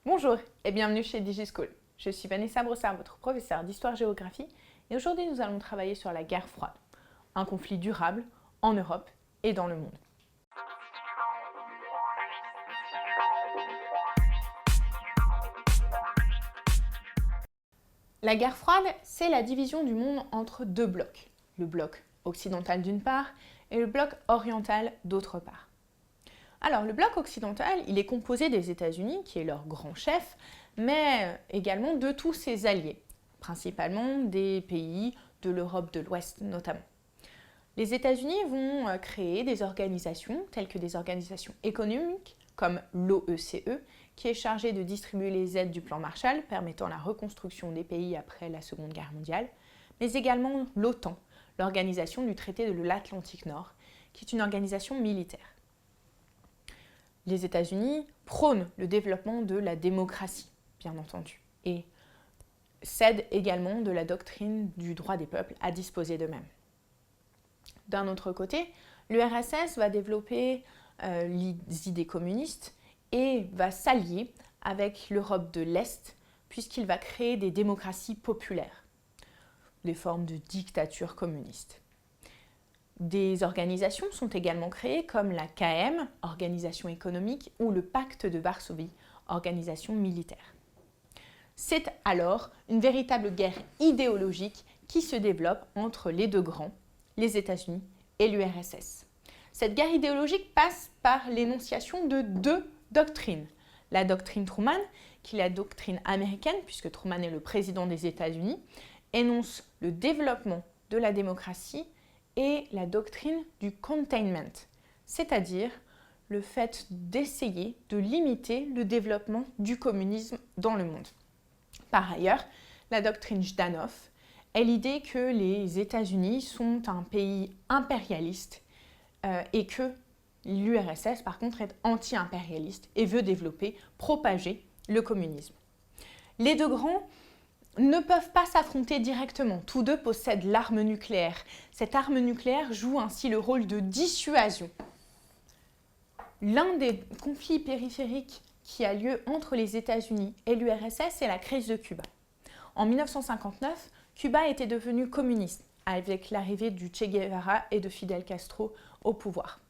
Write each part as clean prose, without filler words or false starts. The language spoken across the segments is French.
Bonjour et bienvenue chez DigiSchool. Je suis Vanessa Brossard, votre professeure d'histoire-géographie, et aujourd'hui nous allons travailler sur la guerre froide, un conflit durable en Europe et dans le monde. La guerre froide, c'est la division du monde entre deux blocs, le bloc occidental d'une part et le bloc oriental d'autre part. Alors, le bloc occidental, il est composé des États-Unis, qui est leur grand chef, mais également de tous ses alliés, principalement des pays de l'Europe de l'Ouest notamment. Les États-Unis vont créer des organisations, telles que des organisations économiques, comme l'OECE, qui est chargée de distribuer les aides du plan Marshall, permettant la reconstruction des pays après la Seconde Guerre mondiale, mais également l'OTAN, l'organisation du traité de l'Atlantique Nord, qui est une organisation militaire. Les États-Unis prônent le développement de la démocratie, bien entendu, et cèdent également de la doctrine du droit des peuples à disposer d'eux-mêmes. D'un autre côté, l'URSS va développer les idées communistes et va s'allier avec l'Europe de l'Est, puisqu'il va créer des démocraties populaires, des formes de dictature communiste. Des organisations sont également créées comme la KM, organisation économique, ou le Pacte de Varsovie, organisation militaire. C'est alors une véritable guerre idéologique qui se développe entre les deux grands, les États-Unis et l'URSS. Cette guerre idéologique passe par l'énonciation de deux doctrines. La doctrine Truman, qui est la doctrine américaine, puisque Truman est le président des États-Unis, énonce le développement de la démocratie et la doctrine du containment, c'est-à-dire le fait d'essayer de limiter le développement du communisme dans le monde. Par ailleurs, la doctrine Jdanov est l'idée que les États-Unis sont un pays impérialiste et que l'URSS, par contre, est anti-impérialiste et veut développer, propager le communisme. Les deux grands ne peuvent pas s'affronter directement. Tous deux possèdent l'arme nucléaire. Cette arme nucléaire joue ainsi le rôle de dissuasion. L'un des conflits périphériques qui a lieu entre les États-Unis et l'URSS est la crise de Cuba. En 1959, Cuba était devenu communiste avec l'arrivée du Che Guevara et de Fidel Castro au pouvoir.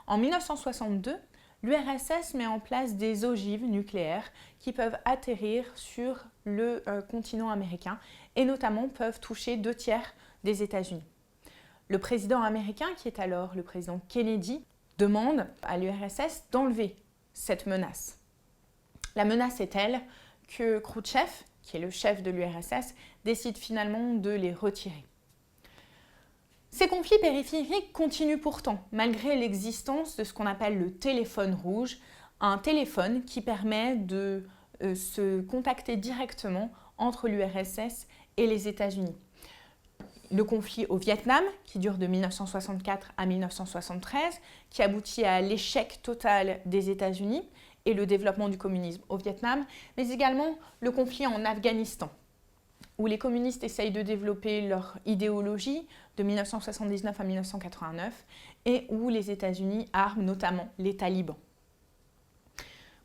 En 1962, l'URSS met en place des ogives nucléaires qui peuvent atterrir sur le continent américain et notamment peuvent toucher 2/3 des États-Unis. Le président américain, qui est alors le président Kennedy, demande à l'URSS d'enlever cette menace. La menace est telle que Khrouchtchev, qui est le chef de l'URSS, décide finalement de les retirer. Ces conflits périphériques continuent pourtant, malgré l'existence de ce qu'on appelle le téléphone rouge, un téléphone qui permet de se contacter directement entre l'URSS et les États-Unis. Le conflit au Vietnam, qui dure de 1964 à 1973, qui aboutit à l'échec total des États-Unis et le développement du communisme au Vietnam, mais également le conflit en Afghanistan, où les communistes essayent de développer leur idéologie de 1979 à 1989 et où les États-Unis arment notamment les talibans.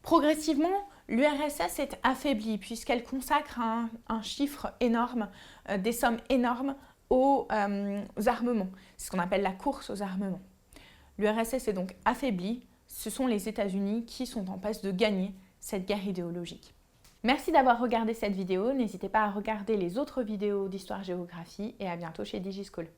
Progressivement, l'URSS est affaiblie puisqu'elle consacre un chiffre énorme, des sommes énormes aux armements. C'est ce qu'on appelle la course aux armements. L'URSS est donc affaiblie. Ce sont les États-Unis qui sont en passe de gagner cette guerre idéologique. Merci d'avoir regardé cette vidéo. N'hésitez pas à regarder les autres vidéos d'histoire-géographie et à bientôt chez DigiSchool.